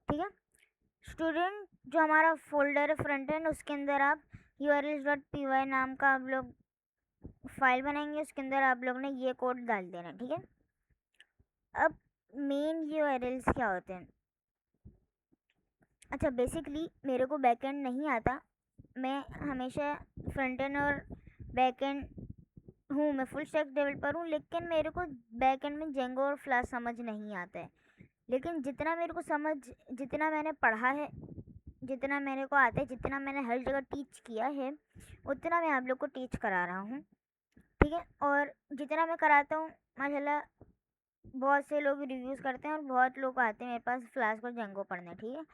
ठीक है। स्टूडेंट जो हमारा फोल्डर है फ्रंट एंड, उसके अंदर आप urls.py नाम का आप लोग फाइल बनाएंगे, उसके अंदर आप लोग ने ये कोड डाल देना, ठीक है। अब मेन urls क्या होते हैं? अच्छा, बेसिकली मेरे को बैकएंड नहीं आता, मैं हमेशा फ्रंट एंड और बैकएंड हूँ, मैं फुल स्टैक डेवलपर हूँ, लेकिन मेरे को बैकएंड में जेंगो और फ्लास्क समझ नहीं आता है। लेकिन जितना मेरे को समझ, जितना मैंने पढ़ा है, जितना मेरे को आता है, जितना मैंने हर जगह टीच किया है, उतना मैं आप लोग को टीच करा रहा हूँ, ठीक है। और जितना मैं कराता हूँ माशाल्लाह बहुत से लोग रिव्यूज़ करते हैं और बहुत लोग आते हैं मेरे पास फ्लास्क और जेंगो पढ़ने, ठीक है।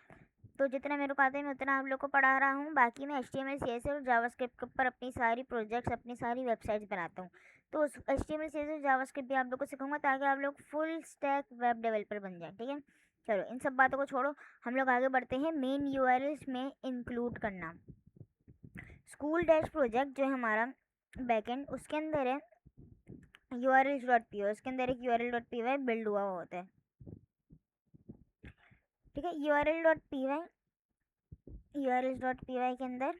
तो जितना मेरे को आता है मैं उतना आप लोग को पढ़ा रहा हूँ। बाकी मैं HTML CSS और जावास्क्रिप्ट के ऊपर अपनी सारी प्रोजेक्ट्स, अपनी सारी वेबसाइट्स बनाता हूँ। तो उस HTML CSS और जावास्क्रिप्ट भी आप लोग को सिखाऊंगा ताकि आप लोग फुल स्टैक वेब डेवलपर बन जाए, ठीक है। चलो इन सब बातों को छोड़ो, हम लोग आगे बढ़ते हैं मेन URLs में इंक्लूड करना। स्कूल डैश प्रोजेक्ट जो है हमारा बैकएंड, उसके अंदर है urls.py, उसके अंदर एक url.py बिल्ड हुआ होता है, ठीक है। urls.py के अंदर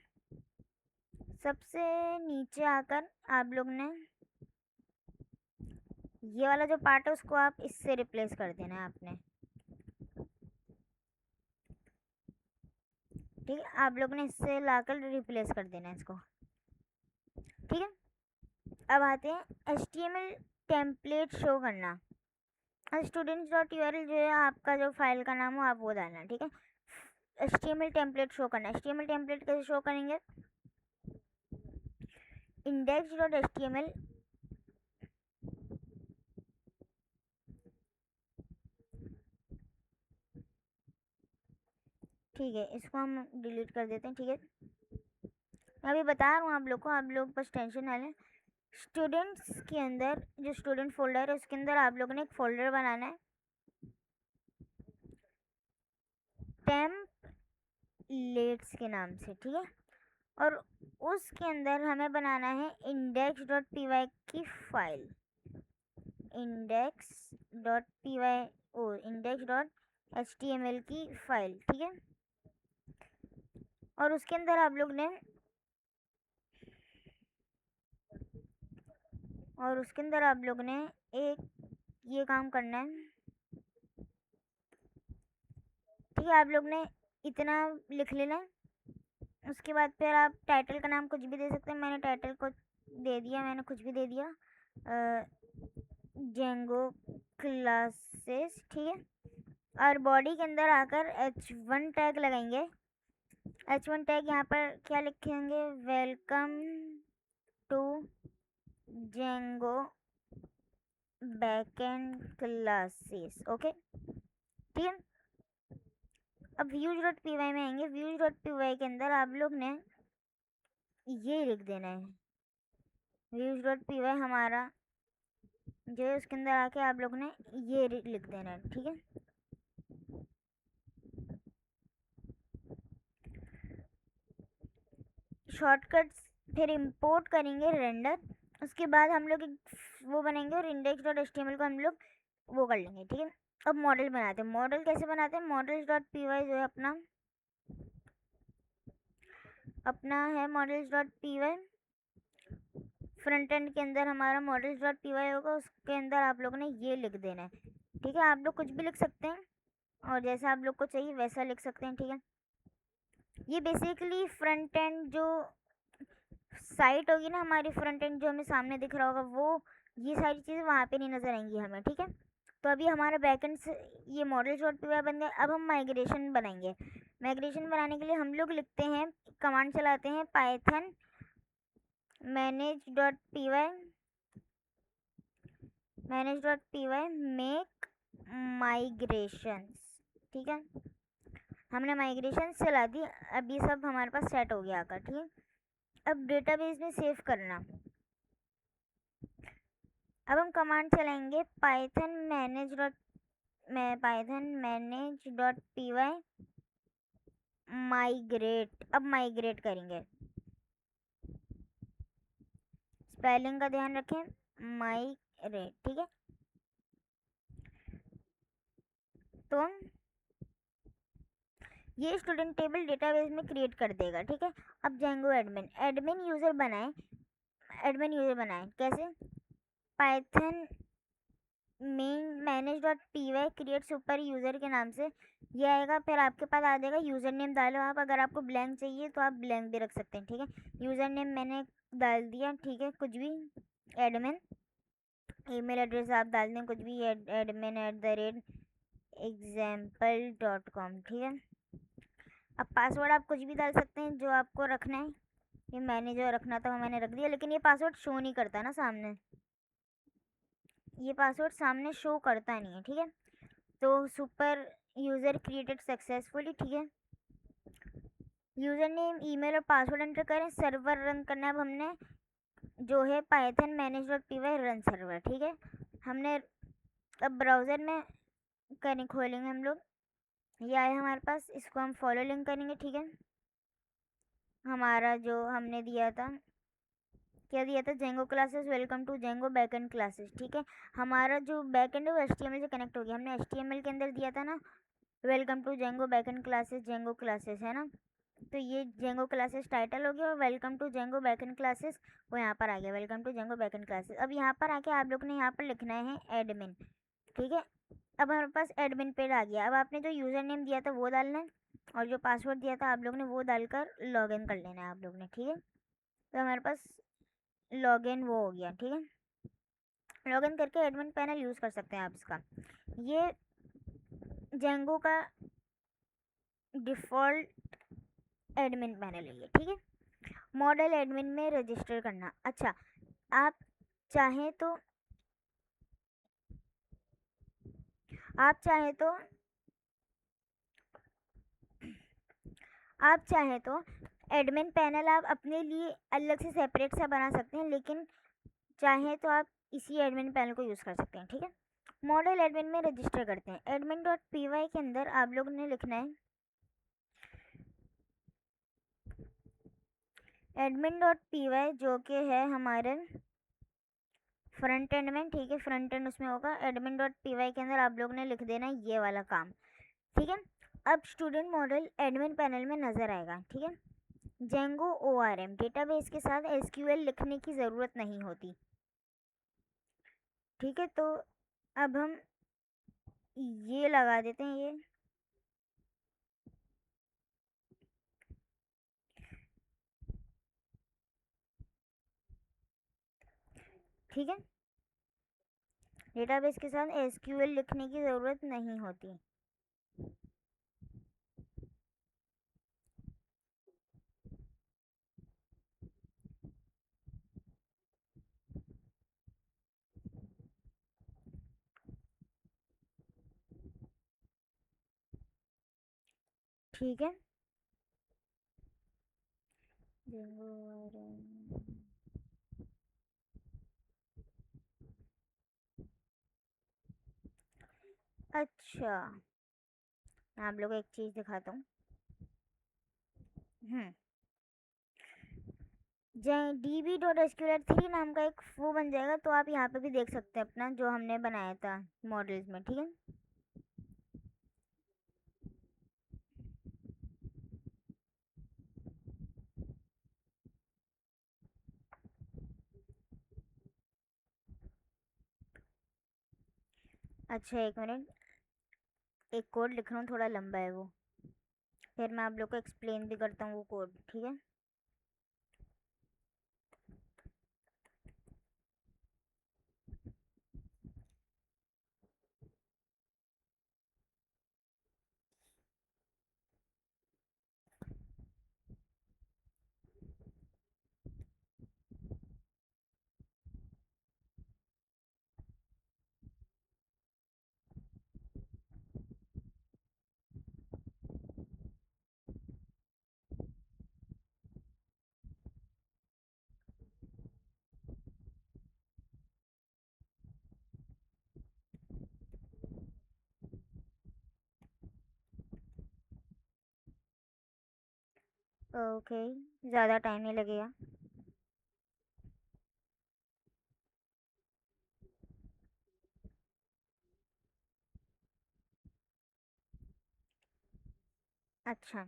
सबसे नीचे आकर आप लोग ने ये वाला जो पार्ट है उसको आप इससे रिप्लेस कर देना है आपने, ठीक है। आप लोग ने इससे लाकर रिप्लेस कर देना है इसको, ठीक है। अब आते हैं HTML टेम्पलेट शो करना। students.url जो है आपका जो फाइल का नाम हो आप वो डालना, ठीक है। HTML टेम्पलेट शो करना। HTML टेम्पलेट कैसे शो करेंगे? index.html ठीक है, इसको हम डिलीट कर देते हैं, ठीक है। मैं अभी बता रहा हूँ आप लोग को, आप लोग बस टेंशन ना लें। स्टूडेंट्स के अंदर जो स्टूडेंट फोल्डर है उसके अंदर आप लोगों ने एक फोल्डर बनाना है टेम्पलेट्स के नाम से, ठीक है। और उसके अंदर हमें बनाना है index.py की फाइल, index.html की फाइल, ठीक है। और उसके अंदर आप लोग ने एक ये काम करना है, ठीक है। आप लोग ने इतना लिख लेना है। उसके बाद फिर आप टाइटल का नाम कुछ भी दे सकते हैं, मैंने टाइटल को दे दिया, मैंने कुछ भी दे दिया जेंगो क्लासेस, ठीक है। और बॉडी के अंदर आकर H1 टैग लगाएंगे। H1 टैग यहाँ पर क्या लिखेंगे? Welcome to Django backend classes, okay, ठीक है। अब views.py में आएंगे। views.py के अंदर आप लोग ने ये लिख देना है views.py हमारा जो है, उसके अंदर आके आप लोग ने ये लिख देना है, ठीक है। शॉर्टकट्स फिर इंपोर्ट करेंगे रेंडर, उसके बाद हम लोग एक वो बनाएंगे और index.html को हम लोग वो कर लेंगे, ठीक है। अब मॉडल बनाते हैं। मॉडल कैसे बनाते हैं? models.py जो है अपना है models.py। फ्रंट एंड के अंदर हमारा models.py होगा, उसके अंदर आप लोगों ने ये लिख देना है, ठीक है। आप लोग कुछ भी लिख सकते हैं और जैसा आप लोग को चाहिए वैसा लिख सकते हैं, ठीक है। ये बेसिकली फ्रंट एंड जो साइट होगी ना हमारी, फ्रंट एंड जो हमें सामने दिख रहा होगा, वो ये सारी चीज़ें वहाँ पे नहीं नज़र आएंगी हमें, ठीक है। तो अभी हमारा बैकएंड से ये models.py बन गया। अब हम माइग्रेशन बनाएंगे। माइग्रेशन बनाने के लिए हम लोग लिखते हैं, कमांड चलाते हैं python manage.py make migrations, ठीक है। हमने माइग्रेशन चला दी। अब ये सब हमारे पास सेट हो गया आकर, ठीक है। अब डेटाबेस में सेव करना। अब हम कमांड चलाएंगे python manage.py माइग्रेट। अब माइग्रेट करेंगे, स्पेलिंग का ध्यान रखें, माइग्रेट, ठीक है। तो ये स्टूडेंट टेबल डेटाबेस में क्रिएट कर देगा, ठीक है। अब जेंगो एडमिन एडमिन यूज़र बनाए, कैसे? Python main manage dot P Y create super user के नाम से ये आएगा। फिर आपके पास आ जाएगा यूज़र नेम डालो आप, अगर आपको ब्लैंक चाहिए तो आप ब्लैंक भी रख सकते हैं, ठीक है। यूज़र नेम मैंने डाल दिया, ठीक है, कुछ भी। एडमिन ईमेल एड्रेस आप डाल दें कुछ भी, admin@example.com, ठीक है। अब पासवर्ड आप कुछ भी डाल सकते हैं जो आपको रखना है। ये मैंने जो रखना था वो मैंने रख दिया, लेकिन ये पासवर्ड शो नहीं करता ना सामने, ये पासवर्ड सामने शो करता नहीं है, ठीक है। तो सुपर यूज़र क्रिएटेड सक्सेसफुली, ठीक है। यूज़र नेम ईमेल और पासवर्ड एंटर करें, सर्वर रन करना है अब हमने, जो है Python manage dot P Y run server, ठीक है। हमने अब ब्राउज़र में करें खोलेंगे हम लोग, ये आया हमारे पास, इसको हम फॉलो लिंक करेंगे, ठीक है। हमारा जो हमने दिया था, क्या दिया था, Django classes welcome to Django backend classes, ठीक है। हमारा जो बैकएंड है वो HTML से कनेक्ट हो गया, हमने HTML के अंदर दिया था ना welcome to Django backend classes, Django classes है ना, तो ये जेंगो क्लासेस टाइटल हो गया और welcome to Django backend classes वो यहाँ पर आ गया, welcome to Django backend classes. अब यहाँ पर आके आप लोग ने यहाँ पर लिखना है एडमिन, ठीक है। अब हमारे पास एडमिन पेज आ गया। अब आपने जो यूज़र नेम दिया था वो डालना है और जो पासवर्ड दिया था आप लोग ने वो डालकर लॉगिन कर लेना है आप लोग ने, ठीक है। तो हमारे पास लॉगिन वो हो गया, ठीक है। लॉगिन करके एडमिन पैनल यूज़ कर सकते हैं आप इसका। ये जेंगो का डिफ़ॉल्ट एडमिन पैनल है ये, ठीक है। मॉडल एडमिन में रजिस्टर करना, अच्छा आप चाहें तो आप चाहें तो आप चाहें तो एडमिन पैनल आप अपने लिए अलग से सेपरेट सा बना सकते हैं, लेकिन चाहें तो आप इसी एडमिन पैनल को यूज़ कर सकते हैं, ठीक है। मॉडल एडमिन में रजिस्टर करते हैं, एडमिन डॉट पी वाई के अंदर आप लोग ने लिखना है एडमिन डॉट पी वाई, जो कि है हमारे फ्रंट एंड में, ठीक है। फ्रंट एंड उसमें होगा एडमिन डॉट पी वाई के अंदर आप लोग ने लिख देना ये वाला काम, ठीक है। अब स्टूडेंट मॉडल एडमिन पैनल में नज़र आएगा, ठीक है। जेंगो ORM डेटाबेस के साथ SQL लिखने की ज़रूरत नहीं होती, ठीक है। तो अब हम ये लगा देते हैं ये, ठीक है। डेटाबेस के साथ SQL लिखने की ज़रूरत नहीं होती, ठीक है। जेंगो ORM, अच्छा मैं आप लोग को एक चीज़ दिखाता हूँ। db.sql3 नाम का एक वो बन जाएगा, तो आप यहाँ पे भी देख सकते हैं अपना जो हमने बनाया था मॉडल्स में, ठीक है। अच्छा एक मिनट, एक कोड लिख रहा हूँ, थोड़ा लंबा है वो, फिर मैं आप लोग को एक्सप्लेन भी करता हूँ वो कोड, ठीक है। ओके, ज़्यादा टाइम नहीं लगेगा। अच्छा,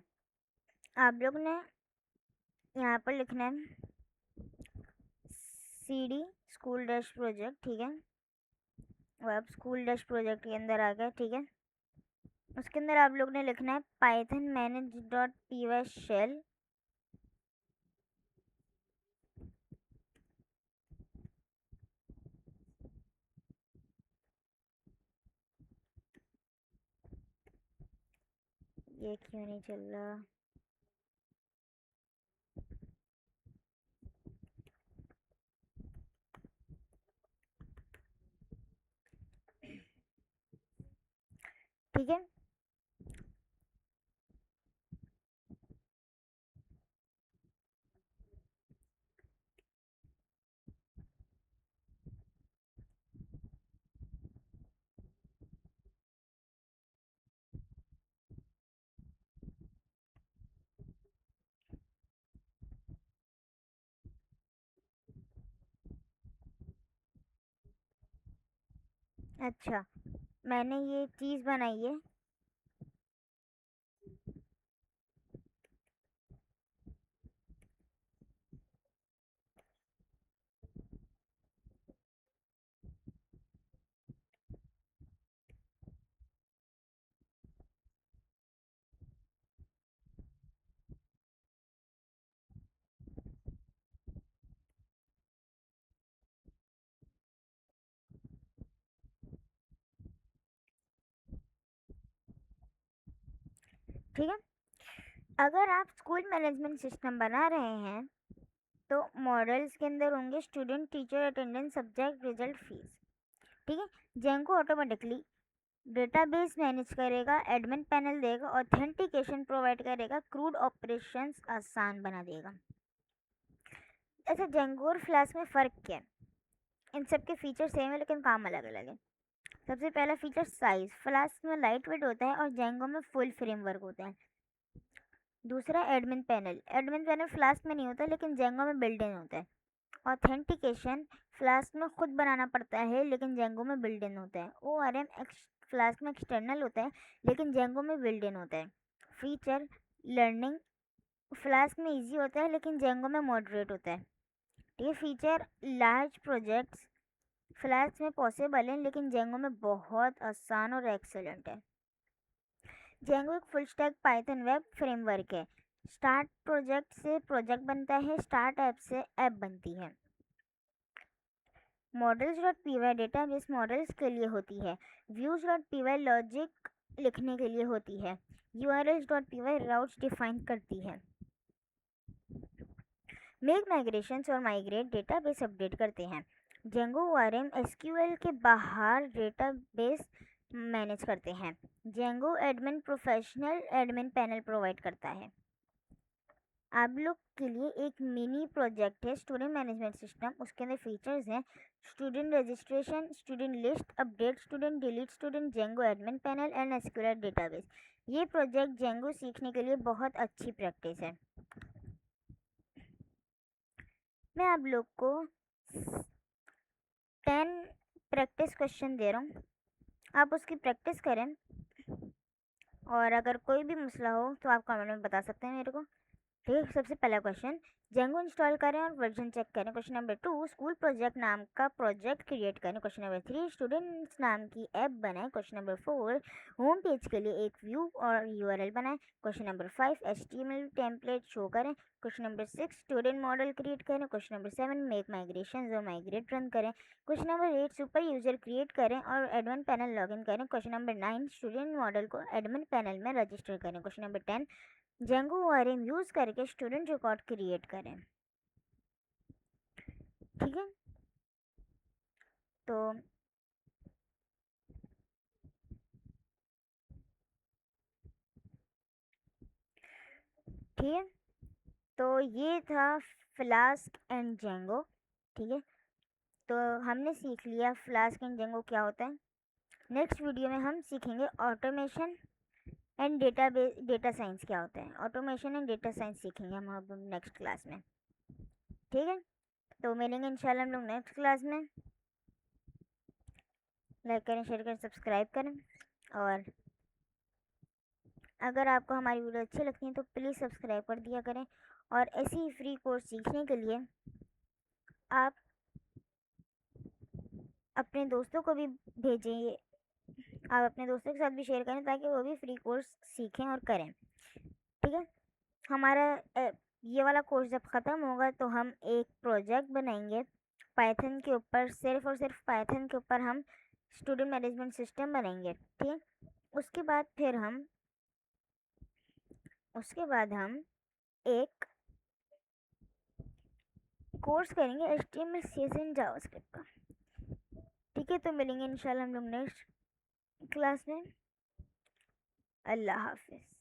आप लोग ने यहाँ पर लिखना है CD स्कूल डैश प्रोजेक्ट, ठीक है। वो आप स्कूल डैश प्रोजेक्ट के अंदर आ गए, ठीक है। उसके अंदर आप लोग ने लिखना है Python manage dot py shell. ये क्यों नहीं चल रहा? ठीक है, अच्छा, मैंने ये चीज़ बनाई है। ठीक है, अगर आप स्कूल मैनेजमेंट सिस्टम बना रहे हैं तो मॉडल्स के अंदर होंगे student, teacher, attendance, subject, result, fees. ठीक है, जेंको ऑटोमेटिकली डेटाबेस मैनेज करेगा, एडमिन पैनल देगा, ऑथेंटिकेशन प्रोवाइड करेगा, क्रूड ऑपरेशंस आसान बना देगा। ऐसे जेंगो और फ्लास्क में फ़र्क क्या है? इन सब के फीचर सेम है लेकिन काम अलग अलग है। सबसे पहला फीचर साइज, फ्लास्क में लाइट वेट होता है और जेंगो में फुल फ्रेमवर्क होता है। दूसरा admin panel, admin panel flask में नहीं होता लेकिन जेंगो में बिल्ट इन होता है। ऑथेंटिकेशन फ्लास्क में खुद बनाना पड़ता है लेकिन जेंगो में बिल्ट इन होता है। ORM फ्लास्क में एक्सटर्नल होता है लेकिन जेंगो में बिल्ट इन होता है। फीचर लर्निंग फ्लास्क में इजी होता है लेकिन जेंगो में मॉडरेट होता है। ये फीचर लार्ज प्रोजेक्ट्स फ्लास्क में पॉसिबल है लेकिन जेंगो में बहुत आसान और एक्सेलेंट है। जेंगो एक full stack Python web framework है। स्टार्ट प्रोजेक्ट से प्रोजेक्ट बनता है, स्टार्ट ऐप से ऐप बनती है। Models dot P Y database models के लिए होती है। Views dot P Y logic लिखने के लिए होती है। URLs dot P Y routes define करती है। मेक माइग्रेशंस और माइग्रेट डेटाबेस अपडेट करते हैं। जेंगो ORM SQL के बाहर डेटाबेस मैनेज करते हैं। Django admin professional admin panel provide करता है। आप लोग के लिए एक मिनी प्रोजेक्ट है स्टूडेंट मैनेजमेंट सिस्टम। उसके अंदर फीचर्स हैं student registration, student list update, student delete, student Django admin panel and SQL database. ये प्रोजेक्ट जेंगो सीखने के लिए बहुत अच्छी प्रैक्टिस है। मैं आप लोग को 10 प्रैक्टिस क्वेश्चन दे रहा हूँ, आप उसकी प्रैक्टिस करें और अगर कोई भी मसला हो तो आप कमेंट में बता सकते हैं मेरे को। ठीक है, सबसे पहला क्वेश्चन, जेंगो इंस्टॉल करें और वर्जन चेक करें। क्वेश्चन नंबर 2, स्कूल प्रोजेक्ट नाम का प्रोजेक्ट क्रिएट करें। क्वेश्चन नंबर 3, स्टूडेंट्स नाम की ऐप बनाएं। क्वेश्चन नंबर 4, होम पेज के लिए एक व्यू और यूआरएल बनाएं। Question number 5, HTML template show करें। Question number 6, student model create करें। क्वेश्चन नंबर 7, मेक माइग्रेशन और माइग्रेट रन करें। Question number 8, superuser create करें और एडमिन पैनल लॉगिन करें। क्वेश्चन नंबर 9, स्टूडेंट मॉडल को एडमिन पैनल में रजिस्टर करें। Question number 10, Django ORM use करके स्टूडेंट रिकॉर्ड क्रिएट करें। ठीक है, तो ठीक है, तो ये था फ्लास्क एंड जेंगो। ठीक है, तो हमने सीख लिया फ्लास्क एंड जेंगो क्या होता है। नेक्स्ट वीडियो में हम सीखेंगे ऑटोमेशन एंड डेटा साइंस क्या होता है। ऑटोमेशन एंड डेटा साइंस सीखेंगे हम अब नेक्स्ट क्लास में। ठीक है, तो मिलेंगे इंशाल्लाह हम लोग नेक्स्ट क्लास में। लाइक करें, शेयर करें, सब्सक्राइब करें और अगर आपको हमारी वीडियो अच्छी लगती है तो प्लीज़ सब्सक्राइब कर दिया करें, और ऐसे ही फ्री कोर्स सीखने के लिए आप अपने दोस्तों को भी भेजिए, आप अपने दोस्तों के साथ भी शेयर करें ताकि वो भी फ्री कोर्स सीखें और करें। ठीक है, हमारा ये वाला कोर्स जब ख़त्म होगा तो हम एक प्रोजेक्ट बनाएंगे पाइथन के ऊपर, सिर्फ और सिर्फ पाइथन के ऊपर हम स्टूडेंट मैनेजमेंट सिस्टम बनाएंगे। ठीक है, उसके बाद हम एक कोर्स करेंगे HTML CSS जावास्क्रिप्ट का। ठीक है, तो मिलेंगे इंशाल्लाह हम लोग नेक्स्ट क्लास में। अल्लाह हाफिज़।